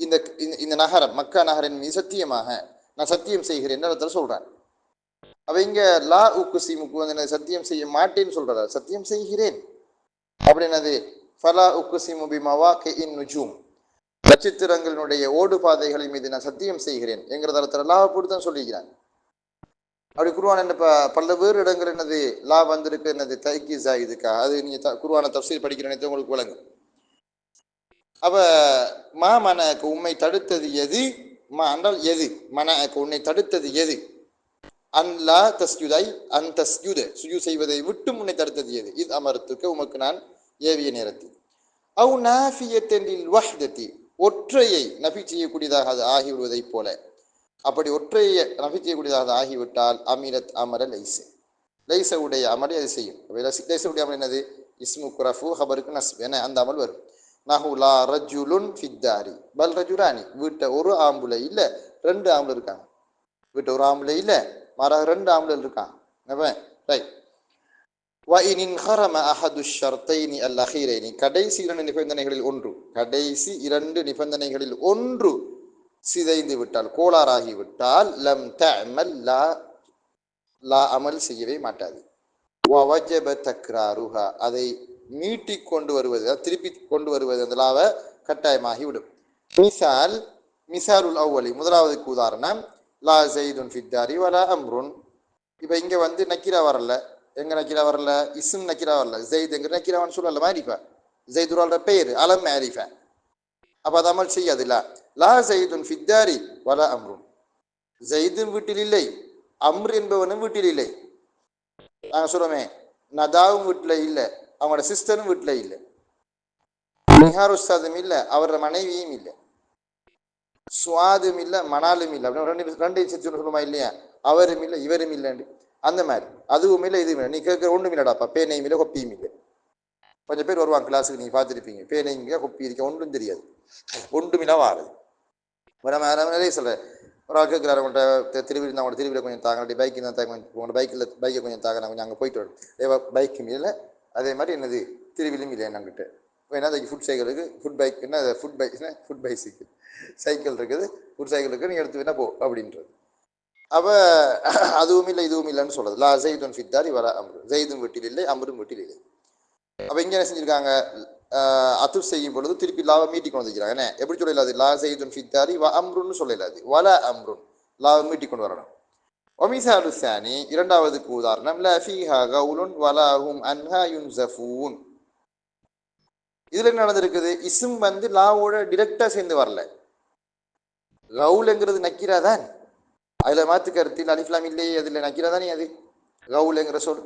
இந்த இந்த நகரம் மக்கா நகரின் மீது சத்தியமாக நான் சத்தியம் செய்கிறேன் என்று சொல்றான். அப்ப இங்க லா உக்ஸிமுக்கு வந்து சத்தியம் செய்ய மாட்டேன்னு சொல்றதா, சத்தியம் செய்கிறேன் அப்படின்னது. ஃபலா உக்ஸிமு பிமவாகிஇன் நுஜூம், நட்சத்திரங்களுடைய ஓடு பாதைகளின் மீது நான் சத்தியம் செய்கிறேன் என்கிறத லா போட்டு தான் சொல்லிக்கிறான். அப்படி குர்ஆன் என்ன பல வேறு இடங்கள் என்னது லா வந்திருக்கு என்னது தஅக்கீ ஜாயிதுக்கா. அது நீங்க குர்ஆனை தஃப்சீர் படிக்கிறேன்னு உங்களுக்கு விளங்கும். அப்ப மா மனஅக உம்மை தடுத்தது எது, மா என்றால் எது, மனஅக உன்னை தடுத்தது எது, அன்லா தஸ்ஜுதை அன் தஸ்ஜுத சுஜூத் செய்வதை விட்டும் உன்னை தடுத்தது எது. இது அமர்த்துக்க உமக்கு நான் ஏவிய நேரத்தில். அவு நாஃபியத்தன் லில் வஹ்ததி, ஒற்றையை நபி செய்யக்கூடியதாக அது ஆகிவிடுவதை போல. அப்படி ஒற்றையை நபி செய்யக்கூடியதாக ஆகிவிட்டால் அமிரத் அமர லைச, லைச உடைய அமலை அது செய்யும். லைச உடைய அமல் என்னது, இஸ்மு குரஃபு ஹபருக்கு நஸ்ப் என அந்த அமல் வரும். நஹு லா ரஜுலுன் ஃபித்தாரி பல் ரஜுலானி, வீட்டை ஒரு ஆம்புலை இல்லை ரெண்டு ஆம்பளை இருக்காங்க, வீட்டை ஒரு ஆம்பளை இல்லை மாறாக ரெண்டு ஆம்பளை இருக்காங்க. ரைட். வஇன் ஹரம அஹது ஷர்த்தைனி அல் அஹீரைனி, கடைசி இரண்டு நிபந்தனைகளில் ஒன்று, கடைசி இரண்டு நிபந்தனைகளில் ஒன்று சிதைந்து விட்டால், கோளாறாகி விட்டால், லம் தஅமல் லா, லா அமல் செய்யவே மாட்டாது. வவஜப தக்ராருஹா, அதை மீட்டி கொண்டு வருவது, திருப்பி கொண்டு வருவது அந்த லாவை கட்டாயமாகி விடும். மிசால், மிசாலுல் அவ்வலி, முதலாவதுக்கு உதாரணம் லா ஸைதுன் ஃபித்தாரி வலா அம்ருன். இப்போ இங்க வந்து நக்கீரா வரல, எங்க நக்கீரா வரல, இஸ்ம் நக்கீரா வரல, ஸைத் எங்க நக்கீரான்னு சொல்லல, மாரிஃபா, ஸைதுரோட பெயர் அலம் மாரிஃபா. அப்ப அது அமல் செய்யாது. லா ஸைதுன் ஃபித்தாரி வலா அம்ருன், ஸைதுன் வீட்டில் இல்லை, அம்ர் என்பவனும் வீட்டில் இல்லை. நாங்கள் சொல்லுவோமே நதாவும் வீட்டில் இல்லை, அவங்களோட சிஸ்டரும் வீட்டில் இல்லை, நிஹார் உஸ்தாதும் இல்லை, அவரோட மனைவியும் இல்லை, சுவாதும் இல்லை, மணாலும் இல்லை, அப்படின்னு ரெண்டு சொல்லுமா இல்லையா, அவரும் இல்லை இவரும் இல்லைன்னு. அந்த மாதிரி அதுவும் இல்லை இதுவும் இல்லை. நீ கேட்குற ஒன்றும் இல்லடாப்பா, பேனையும் இல்லை கொப்பியும் இல்லை. கொஞ்சம் பேர் வருவாங்க கிளாஸுக்கு, நீங்கள் பார்த்துருப்பீங்க, பேனையும் இல்லை கொப்பி இருக்க ஒன்றும் தெரியாது, ஒன்றுமில்லா வாருது. நிறைய சொல்கிறேன். ஒரு ஆள் கேட்குறாரு, உங்கள்கிட்ட திருவிழா இருந்தால் உங்களோட திருவிழா கொஞ்சம் தாங்க, அப்படி பைக் இருந்தால் தாங்க, உங்களோட பைக்கை கொஞ்சம் தாங்க, நான் கொஞ்சம் அங்கே போயிட்டு வரேன். பைக்கும் இல்லை, அதே மாதிரி என்னது திருவிழும் இல்லை என்கிட்ட. வேணா அதுக்கு ஃபுட் சைக்கிள் இருக்குது, ஃபுட் பைக் என்ன ஃபுட் பைசைக்கிள் சைக்கிள் இருக்குது, ஃபுட் சைக்கிள் இருக்குது, நீ எடுத்து வேணா போ அப்படின்றது. அப்போ அதுவும் இல்லை இதுவும் இல்லைன்னு சொல்றது. லா ஜெய்துன் ஃபித்தாரி வலா அம்ரு, ஜெய்தும் வீட்டில் இல்லை அம்ரும் வீட்டில் இல்லை. அப்போ இங்கே என்ன செஞ்சிருக்காங்க, அத்து செய்யும் பொழுது திருப்பி லாவை மீட்டி கொண்டு வந்துக்கிறாங்க. என்ன எப்படி சொல்லலாது, லா ஜெய்துன் ஃபித்தாரி வ அம்ருன்னு சொல்லலாது, வலா அம்ருன் லாவை மீட்டி கொண்டு வரணும். ஒமிசாலு சானி இரண்டாவதுக்கு உதாரணம் லா ஃபீஹா கவுலுன் வலாஹும் அன்ஹா யுன்ஸஃபூன். இதுல என்ன நடந்திருக்குது, இஸ்ம் வந்து லாவோட டிரெக்டா சேர்ந்து வரல. கவுலுங்கிறது நக்கீராதான், அதுல மாத்து கருத்தில் அலிஃப்லாம் இல்லையே, அதுல நக்கீராதானே அது கவுலுங்கிற சொல்.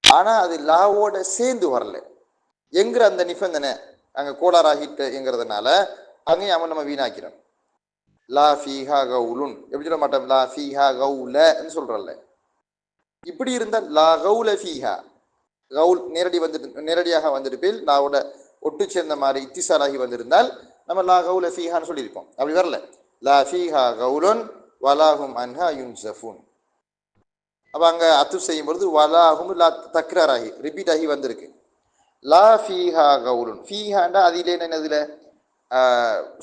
ஆனா அது லாவோட சேர்ந்து வரல என்கிற அந்த நிபந்தனை அங்க கோளாறாகிட்டுங்கிறதுனால அங்கேயும் அவன் நம்ம வீணாக்கிறோம். லா ஃபீஹா கவுலுன் எப்படி சொல்ல மாட்டோம், லா ஃபீஹா கவுலன்னு சொல்றல்ல. இப்படி இருந்தால் லா கவுல ஃபீஹா, கவுல் நேரடியாக வந்திருப்பில் லாவோட ஒட்டு சேர்ந்த மாதிரி இத்திசாலாகி வந்திருந்தால் நம்ம லா கவுல ஃபீஹான்னு சொல்லியிருப்போம். அப்படி வரல, லா ஃபீஹா கவுலுன் வலாஹும் அன்ஹா யுன்ஸஃபூன். அப்ப அங்க அத்து செய்யும் பொழுது வலாஹும் லா தக்ரார் ஆகி ரிப்பீட் ஆகி வந்திருக்கு. லா ஃபீஹா கவுலுன், ஃபீஹாண்டா அதிலே என்னதுல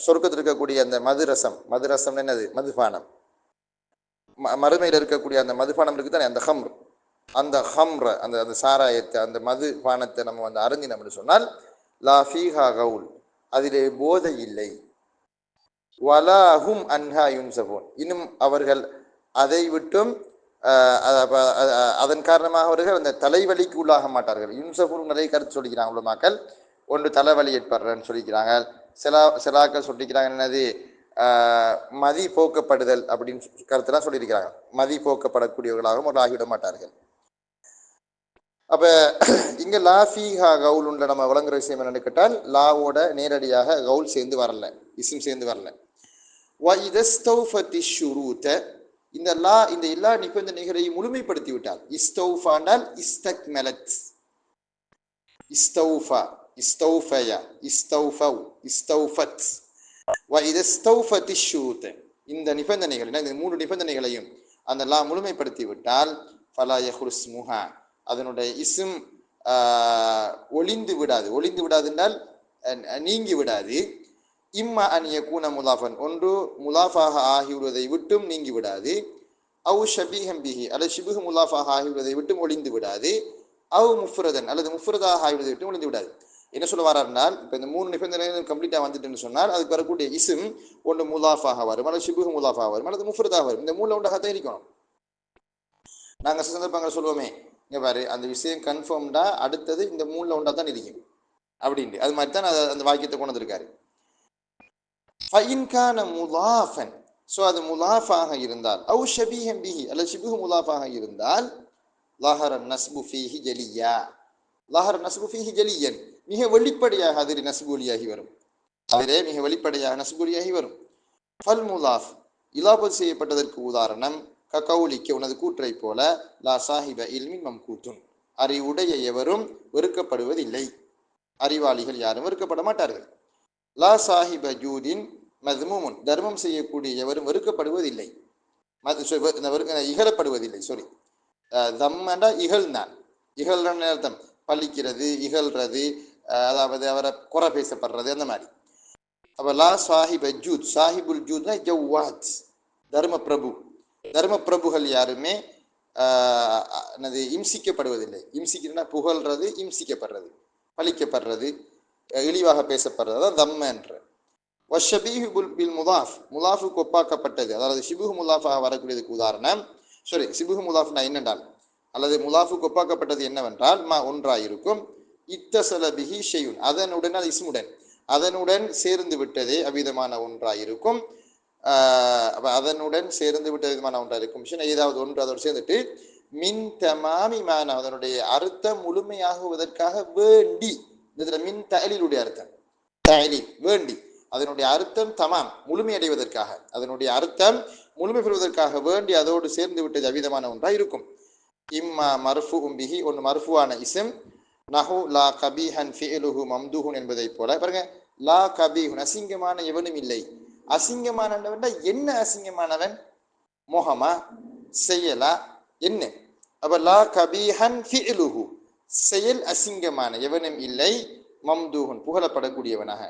சொர்க்கத்தில் இருக்கக்கூடிய அந்த மதுரசம் என்னது, மதுபானம், மறுமையில் இருக்கக்கூடிய அந்த மதுபானம் இருக்கு தானே, அந்த ஹம்ர அந்த அந்த சாராயத்தை அந்த மதுபானத்தை நம்ம வந்து அருந்தினோம்னு சொன்னால் லா ஃபீஹா கவுல், அதிலே போதை இல்லை. வலாஹும் அன்ஹா யுன்ஸஃபூன், இன்னும் அவர்கள் அதை விட்டும் அதன் காரணமாக அவர்கள் அந்த தலைவலிக்கு உள்ளாக மாட்டார்கள். யுன்ஸஃபூன் நிறைய கருத்து சொல்லிக்கிறாங்க உலமாக்கள். ஒன்று தலைவலி ஏற்படுறன்னு சொல்லிக்கிறாங்க, சிலாக்கள் சொல்லிக்கிறாங்க என்னது மதி போக்கப்படுதல் அப்படின்னு கருத்துலாம் சொல்லியிருக்கிறாங்க. மதி போக்கப்படக்கூடியவர்களாகவும் ஒரு ஆகிவிட மாட்டார்கள். அப்ப இங்க லா ஃபீஹா கவுல் உள்ள நம்ம வழங்குற விஷயம் என்னன்னு கேட்டால் லாவோட நேரடியாக கவுல் சேர்ந்து வரல, இஸ்ம் சேர்ந்து வரல. இந்த லா இந்த எல்லா நிபந்தனைகளையும் முழுமைப்படுத்தி விட்டால், இஸ்தௌஃபாண்டால் இஸ்தக்மலத், இஸ்தௌஃபா, இஸ்தௌஃபயா, இஸ்தௌஃபவ், இஸ்தௌஃபத், இந்த நிபந்தனைகள் இந்த மூன்று நிபந்தனைகளையும் அந்த லா முழுமைப்படுத்தி விட்டால் ஃபலா யஹ்ருஸ் முஹா, அதனுடைய இஸ்ம் ஒளிந்து விடாது என்றால் நீங்கி விடாது. இம்மா அன் யகூன முலாஃபன், ஒன்று முலாஃபாக ஆகிவிடுவதை விட்டும் நீங்கி விடாது. அவு ஷபீஹம் பிஹி, அல்லது ஷிபுஹ் முலாஃபாக ஆகிவிடுவதை விட்டும் ஒளிந்து விடாது. அவு முஃப்ரதன், அல்லது முஃப்ரதாக ஆகிவிடுவதை விட்டும் ஒளிந்து விடாது. என்ன சொல்ல வர்றாருனால், இப்போ இந்த மூணு நிபந்தனைகள் கம்ப்ளீட்டாக வந்துட்டுன்னு சொன்னால் அதுக்கு வரக்கூடிய இஸ்ம் ஒன்று முலாஃபாக வரும், அல்லது ஷிபுஹ் முலாஃபாக வரும், அல்லது முஃப்ரதாக வரும். இந்த மூணு உண்டாக தான் இருக்கணும். நாங்கள் சந்தர்ப்பங்கள் சொல்லுவோமே, இங்கே பாரு அந்த விஷயம் கன்ஃபார்ம்டா அடுத்தது இந்த மூணுல உண்டா தான் இருக்கும் அப்படின்ட்டு, அது மாதிரி தான் அந்த வாக்கியத்தை கொண்டு வந்திருக்காரு. ஃபைன்கான முலாஃபன், ஸோ அது முலாஃபாக இருந்தால், அவு ஷபீஹம் பிஹி அல்லது ஷிபுஹ் முலாஃபாக இருந்தால் லஹர நஸ்பு ஃபீஹி ஜலியா, லஹர நஸ்பு ஃபீஹி ஜலியன், மிக வெளிப்படையாக அதில் நஸ்பூலியாகி வரும், அதிலே மிக வெளிப்படையாக நஸ்பூலியாகி வரும். ஃபல் முலாஃப் இலாபத் செய்யப்பட்டதற்கு உதாரணம் ககௌலிக்க, உனது கூற்றை போல, லா சாஹிப இல்மின் மம்கூத்துன், அறிவுடைய எவரும் வெறுக்கப்படுவதில்லை, அறிவாளிகள் யாரும் வெறுக்கப்பட மாட்டார்கள். லா சாஹிப ஜூதின் மத்மூமுன், தர்மம் செய்யக்கூடிய எவரும் வெறுக்கப்படுவதில்லை, இகழப்படுவதில்லை. சாரி, தம்மண்டா இகழ்றான் அர்த்தம், பழிக்கிறது, இகழ்றது, அதாவது அவரை குறை பேசப்படுறது அந்த மாதிரி. அப்ப லா சாஹிப ஜூத், சாஹிபுல் ஜூத்னா ஜவ்வாத், தர்ம பிரபுகள் யாருமே இம்சிக்கப்படுவதில்லை. இம்சிக்கிறதுனா புகழ்றது, இம்சிக்கப்படுறது, பழிக்கப்படுறது, இழிவாக பேசப்படுறது தான் தம்மன்ற. வஷபீஹு பில் முலாஃப், முலாஃபுக்கு ஒப்பாக்கப்பட்டது, அதாவது ஷிபுஹ் முலாஃபாக வரக்கூடியதுக்கு உதாரணம், சாரி ஷிபுஹ் முலாஃப்னா என்னென்றால், அல்லது முலாஃபுக்கு ஒப்பாக்கப்பட்டது என்னவென்றால் மா ஒன்றாயிருக்கும், இத்தசல பிஹி ஷையுன், அதனுடன் அது இஸ்முடன் அதனுடன் சேர்ந்து விட்டதே அவ்விதமான ஒன்றாயிருக்கும், அதனுடன் சேர்ந்து விட்ட விதமான ஒன்றாயிருக்கும், ஏதாவது ஒன்று அதோடு சேர்ந்துட்டு மின் தமாமி மான, அதனுடைய அர்த்தம் முழுமையாகுவதற்காக வேண்டி, இதுல மின் தஅலீலுடைய அர்த்தம், தஅலீல் வேண்டி, அதனுடைய அர்த்தம் தமாம் முழுமையடைவதற்காக, அதனுடைய அர்த்தம் முழுமை பெறுவதற்காக வேண்டி அதோடு சேர்ந்து விட்டது அவ்விதமான ஒன்றாக இருக்கும். இம்மா மர்ஃபூஉம் பிஹி, ஒன்று மர்ஃபூவான இஸ்ம், நஹு லா கபீஹன் ஃபிஅலுஹு மம்தூஹுன் என்பதை போல. பாருங்க, லா கபீஹுன் அசிங்கமான எவனும் இல்லை. அசிங்கமானவன் என்ன, அசிங்கமானவன் மோகமா செயலா என்ன? அப்ப லா கபீஹன் ஃபிஅலுஹு, செயல் அசிங்கமான எவனும் இல்லை, மம்தூஹன் புகழப்படக்கூடியவனாக.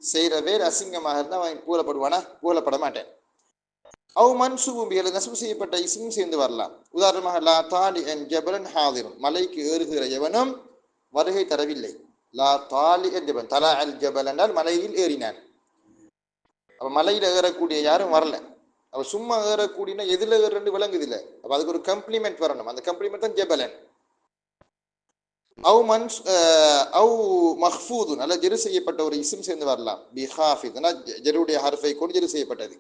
செய்யற வேறு அசிங்கமாக இருந்தால் அவன் புகழப்படுவானா? புகழப்பட மாட்டேன். அவ் மன்சூபும் பிஹி நஸ்பு செய்யப்பட்ட இஸ்மும் சேர்ந்து வரலாம். உதாரணமாக லா தாலிஅன் ஜபலன் ஹாதிரும், மலைக்கு ஏறுகிற எவனும் வருகை தரவில்லை. லா தாலிஅன் ஜபல், தலா அல் ஜபல் என்றால் மலையில் ஏறினான். அப்ப மலையில ஏறக்கூடிய யாரும் வரல. அவ சும்மா ஏறக்கூடியனா எதுல ஏறன்னு விளங்குது இல்லை. அப்ப அதுக்கு ஒரு கம்ப்ளிமெண்ட் வரணும். அந்த கம்ப்ளிமெண்ட் தான் ஜபலன். அவு மன்ஸ் அவு மஹ்ஃபூதுன், அல்ல ஜெரு செய்யப்பட்ட ஒரு இஸ்ம் சேர்ந்து வரலாம். பி ஹாஃபித், ஜெருடைய ஹர்ஃபை கொண்டு ஜெரு செய்யப்பட்டது.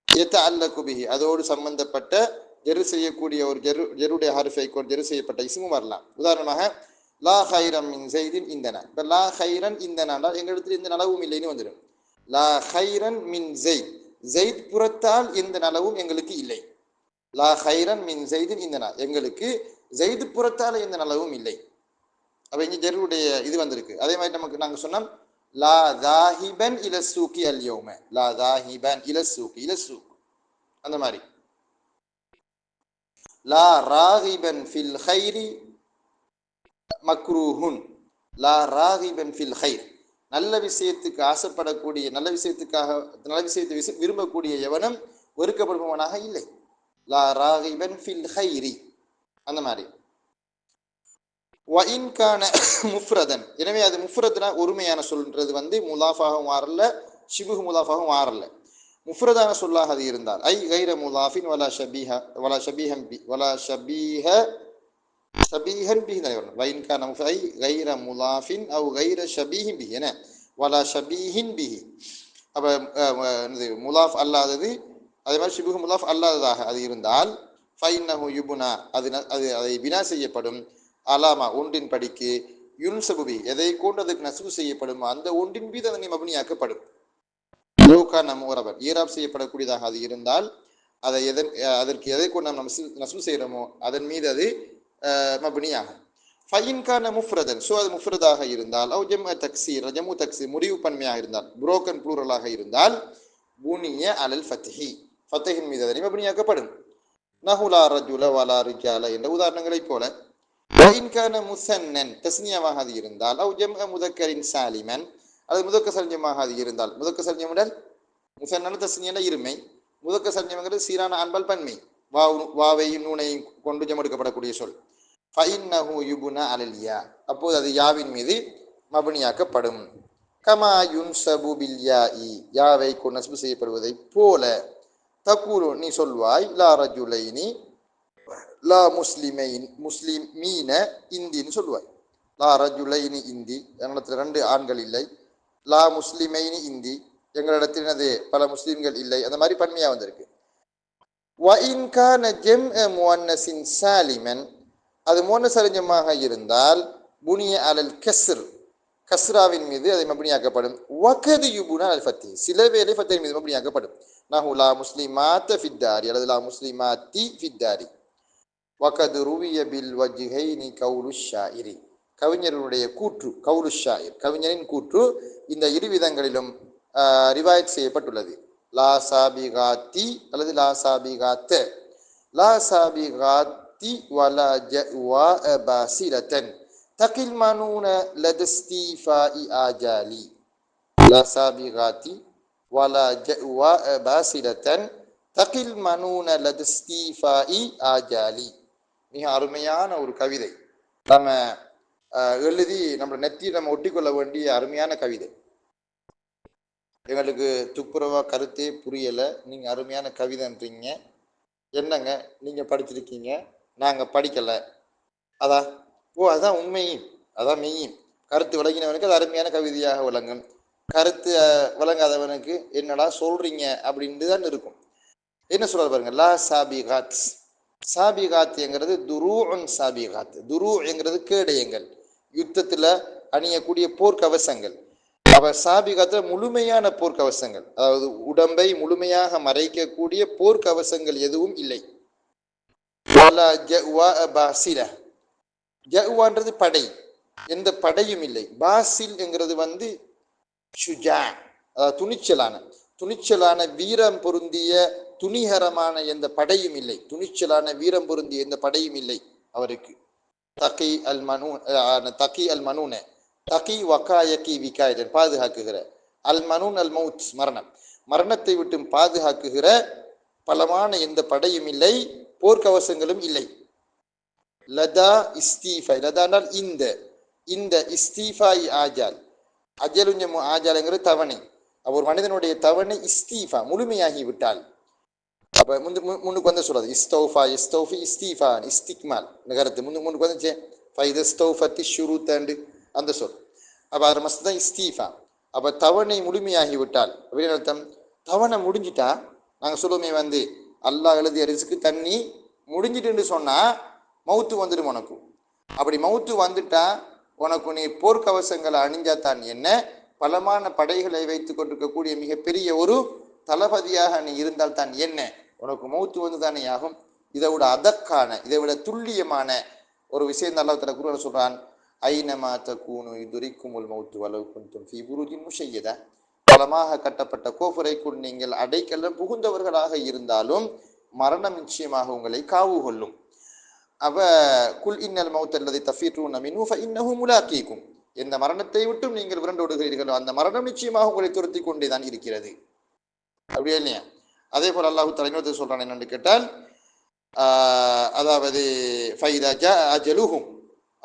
யதஅல்லகு பிஹி, அதோடு சம்பந்தப்பட்ட ஜெரு செய்யக்கூடிய ஒரு ஜெருடைய ஹர்ஃபை கொண்டு ஜெரு செய்யப்பட்ட இஸ்மும் வரலாம். உதாரணமாக லா ஹைரம் மின் ஸைதின் இந்தனா. இப்போ லா ஹைரன் இந்தனா எங்க இடத்துல எந்த நலவும் இல்லைன்னு வந்துடும். லா ஹைரன் மின் ஸைத், ஸைத் புறத்தால் எந்த நலவும் எங்களுக்கு இல்லை. லா ஹைரன் மின் ஸைதின் இந்தனா, எங்களுக்கு ஸைத் புறத்தால் எந்த நலவும் இல்லை. அப்போ இங்கே ஜெருடைய இது வந்திருக்கு. அதே மாதிரி நமக்கு நாங்கள் சொன்னோம் லா தாஹிபன் இல சூக்கி அல் யௌம, லா தாஹிபன் இல சூக்கி, இல சூக் அந்த மாதிரி. லா ராகிபன் ஃபில் ஹைரி மக்ரூஹுன், லா ராகிபன் ஃபில் ஹைர், நல்ல விஷயத்துக்கு ஆசைப்படக்கூடிய, நல்ல விஷயத்தை விரும்பக்கூடிய எவனும் வெறுக்கப்படுபவனாக இல்லை. லா ராகிபன் ஃபில் ஹைரி அந்த மாதிரி. வஇன் கான முஃப்ரதன், எனவே அது முஃப்ரத்னா ஒருமையான சொல்ன்றது வந்து முலாஃபாகவும் மாறல, ஷிபுஹ் முலாஃபாகவும் மாறல. முஃப்ரதான சொல்லாக அது இருந்தால் ஐ கைர முலாஃபின் வலா ஷபீஹ வலா ஷபீஹன் பி வலா ஷபீஹன் பிஹி தான் வரணும். வஇன் கான ஐ கைர முலாஃபின் அவ் கைர ஷபீஹின் பிஹி என வலா ஷபீஹின் பிஹி. அப்போ முலாஃப் அல்லாதது, அதே மாதிரி ஷிபுஹ் முலாஃப் அல்லாததாக அது இருந்தால் ஃபைன்னஹு யுப்னா, அதை பினா செய்யப்படும். அலாமா ஒன்றின் படிக்கு, யுன்சபுபி எதை கொண்டு அதுக்கு நஸ்பு செய்யப்படும், அந்த ஒன்றின் மீது அதனை மப்னியாக்கப்படும். லோகான முரபன் ஈராப் செய்யப்படக்கூடியதாக அது இருந்தால் அதை அதற்கு எதை கொண்டு நாம் நஸ்பு செய்கிறோமோ அதன் மீது அது மப்னியாகும். ஃபைன்கான முஃப்ரதன், ஸோ அது முஃப்ரதாக இருந்தால், அவ் ஜம்மு தக்சீர், ஜம்மு தக்சீர் முடிவு பன்மையாக இருந்தால், புரோக்கன் ப்ளூரலாக இருந்தால் புனிய அலல் ஃபத்ஹி, ஃபத்ஹின் மீது அதனை மப்னியாக்கப்படும். நஹுலா ரஜுல வலா ரிஜால என்ற உதாரணங்களைப் போல. வஇன்கான முஸன்னன் தஸ்னியாவாக அது இருந்தால், அவ் ஜம்அ முதக்கரின் சாலிமன், அது முதக்க சல்ஜமாக அது இருந்தால், முதக்க சல்ஜமுடன் முஸன்னன் தஸ்னியன இருமை, முதக்க சல்ஜம்ங்கிறது சீரான ஆண்பால் பன்மை, வாவையும் நூனையும் கொண்டு ஜம் எடுக்கப்படக்கூடிய சொல். ஃபஇன்னஹு யுப்னா அலல் யா, அப்போது அது யாவின் மீது மப்னியாக்கப்படும். கமா யுன்சபு பில் யாஇ, யாவை கொண்டு நஸ்பு செய்யப்படுவதை போல. தக்கூலு நீ சொல்வாய், லா ரஜுலைனி லா முஸ்லிமைன் முஸ்லிமீன இந்தின்னு சொல்லுவாய். லா ரஜுலைனி இந்தி, எங்களிடத்தில் 2 ஆண்கள் இல்லை. லா முஸ்லிமைனி இந்தி, எங்களிடத்தில் அது பல முஸ்லிம்கள் இல்லை. அந்த மாதிரி பன்மையா வந்திருக்கு. வஇன் கான ஜம்அ முஅன்னஸின் சாலிமன், அது முஅன்னஸ் அறிஞமாக இருந்தால் புனிய அலல் கஸ்ர், கஸ்ராவின் மீது அதை மப்னியாக்கப்படும். வகது யுபுனா அல் ஃபத்தி, சில வேளை ஃபத்தின் மீது மப்னியாக்கப்படும். நஹு லா முஸ்லிமாத்த ஃபித்தாரி அல்லது லா முஸ்லிமாத்தி ஃபித்தாரி. வகது ருவிய பில் வஜ்ஹைனி கவுலு ஷாயிரி, கவிஞருடைய கூற்று, கவுலு ஷாயிர் கவிஞரின் கூற்று இந்த இரு விதங்களிலும் ரிவாயத் செய்யப்பட்டுள்ளது. லா சாபிகாத்தி அல்லது லா சாபிகாத்த, லா சாபிகாத்தி வலா ஜஅவா பாசிலத்தன் தகில் மனூன லதஸ்தீஃபாஇ ஆஜாலி. லா சாபிகாத்தி வலா ஜஅவா பாசிலத்தன் தகில் மனூன லதஸ்தீஃபாஇ ஆஜாலி. மிக அருமையான ஒரு கவிதை. நம்ம எழுதி நம்ம நெத்தி நம்ம ஒட்டிக்கொள்ள வேண்டிய அருமையான கவிதை. எங்களுக்கு துப்புரவா கருத்தே புரியலை, நீங்கள் அருமையான கவிதைன்றீங்க. என்னங்க நீங்கள் படிச்சிருக்கீங்க, நாங்கள் படிக்கலை. அதான் உண்மையும், அதான் மெய்யும். கருத்து விளங்கினவனுக்கு அது அருமையான கவிதையாக விளங்கும். கருத்து விளங்காதவனுக்கு என்னடா சொல்றீங்க அப்படின்ட்டு தான் இருக்கும். என்ன சொல்றாரு பாருங்க, லா சாபிகாத், சாபிகாத்ங்கிறது துரூஉன் சாபிகாத், துரூங்கிறது கேடயங்கள், யுத்தத்துல அணியக்கூடிய போர்க்கவசங்கள். அவ சாபிகாத்துல முழுமையான போர்க்கவசங்கள், அதாவது உடம்பை முழுமையாக மறைக்கக்கூடிய போர்க்கவசங்கள் எதுவும் இல்லை. ஜஅவான்றது படை, எந்த படையும் இல்லை. பாசில் என்கிறது வந்து ஷுஜா, துணிச்சலான வீரம் பொருந்திய துணிகரமான எந்த படையும் இல்லை, துணிச்சலான வீரம் பொருந்திய எந்த படையும் இல்லை அவருக்கு. தகி அல் மனூன, தகி வக்காயக்கி விகாயதன் பாதுகாக்குகிற, அல் மனூன் அல் மவுத் மரணம், மரணத்தை விட்டு பாதுகாக்குகிற பலமான எந்த படையும் இல்லை, போர்க்கவசங்களும் இல்லை. லதா இஸ்தீஃபை, லதானால் இந்த, இந்த இஸ்தீஃபாய் ஆஜால், அஜலுஞ்சமு ஆஜாலுங்கிறது தவணை. ஒரு மனிதனுடைய தவணை இஸ்தீஃபா முழுமையாகி விட்டால், அப்ப முன்னுக்கு வந்து சொல்றது இஸ்தௌஃபா இஸ்தௌஃபி இஸ்தீஃபா இஸ்திக்மால் நகரத்து முன்னுக்கு வந்துச்சு ஃபைதஸ்தௌஃபத்தி ஷுரூத்தண்டு அந்த சொல். அப்போ அது மஸ்து தான் இஸ்தீஃபா. அப்போ தவணை முழுமையாகி விட்டால் அப்படின்னு அர்த்தம். தவணை முடிஞ்சிட்டா நாங்கள் சொல்லுவோமே வந்து அல்லாஹ் எழுதிய ரிஸ்க்கு தண்ணி முடிஞ்சிட்டுன்னு சொன்னால் மவுத்து வந்துடும் உனக்கு. அப்படி மவுத்து வந்துட்டா உனக்கு நீ போர்க்கவசங்களை அணிஞ்சா தான் என்ன, பலமான படைகளை வைத்து கொண்டிருக்கக்கூடிய மிகப்பெரிய ஒரு தளபதியாக நீ இருந்தால் தான் என்ன, உனக்கு மவுத்து வந்து தானே ஆகும். இதை விட அதற்கான, இதை விட துல்லியமான ஒரு விஷயம் அல்லாஹ் தஆலா குர்ஆன்ல சொல்றான், ஐனமா தகூனு யுத்ரிக்குமுல் மௌத்து வலவ் குன்தும் ஃபீ புரூஜின் முஷய்யதா, பலமாக கட்டப்பட்ட கோபுரைக்குள் நீங்கள் அடைக்கலம் புகுந்தவர்களாக இருந்தாலும் மரணம் நிச்சயமாக உங்களை காவு கொள்ளும். அவ குல் இன்னல் மௌத் அல்லதி தஃபீரூன மின்ஹு ஃபஇன்னஹு முலாகீக்கும், எந்த மரணத்தை விட்டும் நீங்கள் விரண்டோடுகிறீர்களோ அந்த மரணம் நிச்சயமாக உங்களை துரத்தி கொண்டே தான் இருக்கிறது. அப்படியே இல்லையா? அதே போல் அல்லாஹ் தஆலா இன்னொரு சொல்றான் என்னன்னு கேட்டால், அதாவது ஃபைதா ஜா அஜலுஹும்,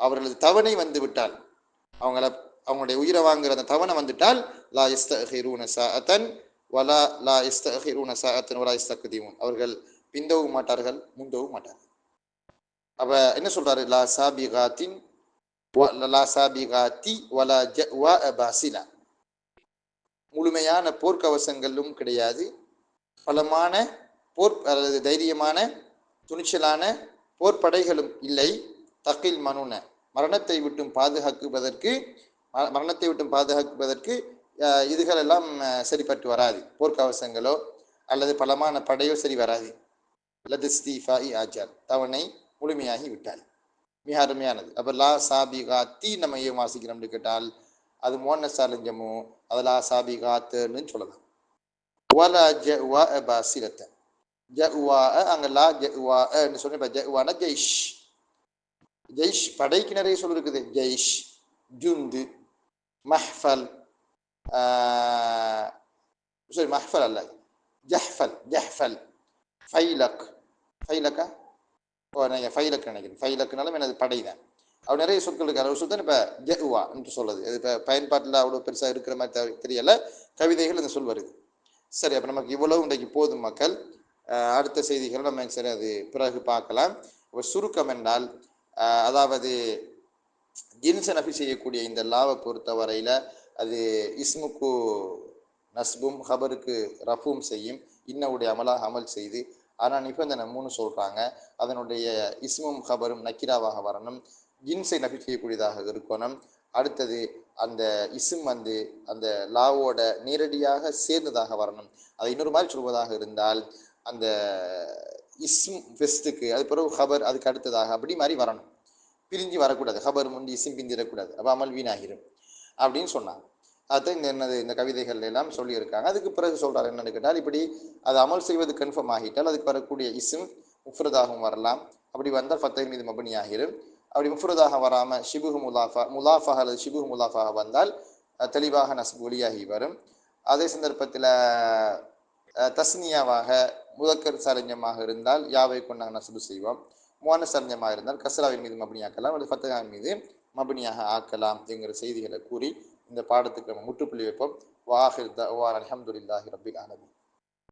அவர்களது தவணை வந்து விட்டால், அவங்களுடைய உயிரை வாங்குற அந்த தவணை வந்துட்டால், லா யஸ்தஅகிரூன சாஅத்தன் வலா லா யஸ்தஅகிரூன சாஅத்தன் வலா யஸ்தக்திமூன், அவர்கள் பிந்தவும் மாட்டார்கள் முந்தவும் மாட்டார்கள். அப்ப என்ன சொல்றாரு, லா சாபிகாத்தின் லா சாபிகாத்தி வலா ஜஅவா பாசிலா, முழுமையான போர்க்கவசங்களும் கிடையாது, பலமான போர் அல்லது தைரியமான துணிச்சலான போர்ப்படைகளும் இல்லை. தகில் மனுன, மரணத்தை விட்டும் பாதுகாக்குவதற்கு இதுகள் எல்லாம் சரிப்பட்டு வராது. போர்க்கவசங்களோ அல்லது பலமான படையோ சரி வராது. லதிஸ்தீஃபாஇ ஆஜால், தவணை முழுமையாகி விட்டால். மிக அருமையானது. அப்போ லா சாபிகாத்தி நம்ம ஏன் வாசிக்கிறோம்னு கேட்டால் அது மோனசாலிஞ்சமோ அது லா சாபிகாத்துன்னு சொல்லலாம். வலா ஜஅவா பாசிலத்த, ஜஅவா அங்கே லா ஜஅவான்னு சொன்ன, இப்போ ஜஅவானா ஜெய்ஷ், ஜெய்ஷ் படைக்கு நிறைய சொல் இருக்குது. ஜெய்ஷ், ஜுந்து, மஹ்ஃபல், சாரி மஹ்ஃபல் அல்ல, ஜஹ்ஃபல், ஜஹ்ஃபல், ஃபைலக், ஃபைலக்கா நீங்கள் ஃபைலக் நினைக்கிறேன், ஃபைலக்குனாலும் எனது படை தான். அவர் நிறைய சொற்கள் இருக்கு. அவர் சொல் தான் இப்போ ஜெஹ்வா என்று சொல்லுது. இது இப்போ பயன்பாட்டில் அவ்வளோ பெருசாக இருக்கிற மாதிரி தெரியலை. கவிதைகள் இந்த சொல் வருது. சரி, அப்போ நமக்கு இவ்வளவு இன்றைக்கு போதும் மக்கள். அடுத்த செய்திகள் நம்ம சரி அது பிறகு பார்க்கலாம். இப்போ சுருக்கம் என்றால், அதாவது ஜின்ஸை நஃபி செய்யக்கூடிய இந்த லாவை பொறுத்த வரையில் அது இஸ்முக்கு நஸ்பும் ஹபருக்கு ரஃபும் செய்யும், இன்னவுடைய அமலாக அமல் செய்து. ஆனால் நிபந்தனை 3 சொல்கிறாங்க. அதனுடைய இஸ்மும் ஹபரும் நக்கிராவாக வரணும், ஜின்ஸை நஃபி செய்யக்கூடியதாக இருக்கணும். அடுத்தது அந்த இஸ்ம் வந்து அந்த லாவோட நேரடியாக சேர்ந்ததாக வரணும். அதை இன்னொரு மாதிரி சொல்வதாக இருந்தால் அந்த இஸ்ம் ஃபெஸ்ட்டுக்கு அது பிறகு ஹபர் அதுக்கு அடுத்ததாக அப்படி மாதிரி வரணும், பிரிஞ்சு வரக்கூடாது. ஹபர் முந்தி இஸ்ம் பிரிஞ்சிடக்கூடாது, அப்போ அமல் வீணாகிரும் அப்படின்னு சொன்னாங்க. அதுதான் இந்த கவிதைகள் எல்லாம் சொல்லியிருக்காங்க. அதுக்கு பிறகு சொல்கிறார் என்னன்னு கேட்டால், இப்படி அது அமல் செய்வது கன்ஃபார்ம் ஆகிட்டால் அதுக்கு வரக்கூடிய இஸ்ம் முஃப்ரதாகவும் வரலாம். அப்படி வந்தால் ஃபத்தை மீது மபனி ஆகிரும். அப்படி முஃப்ரதாக வராமல் ஷிபுஹு முலாஃபா அல்லது ஷிபுஹு முலாஃபாக வந்தால் தெளிவாக நஸ்பு ஒளியாகி வரும். அதே சந்தர்ப்பத்தில் தஸ்னியாவாக முதக்கர் சரஞ்சமாக இருந்தால் யாவை கொண்டு நாங்கள் நஸ்பு செய்வோம். மோன சரஞ்சமாக இருந்தால் கஸ்ராவின் மீது மபனி ஆக்கலாம், அல்லது ஃபத்தகாவின் மீது மபனியாக ஆக்கலாம் என்கிற செய்திகளை கூறி இந்த பாடத்துக்கு நம்ம முற்றுப்புள்ளி வைப்போம். வாஹிர் தஅவானா அல்ஹம்துலில்லாஹி ரப்பில் ஆலமீன்.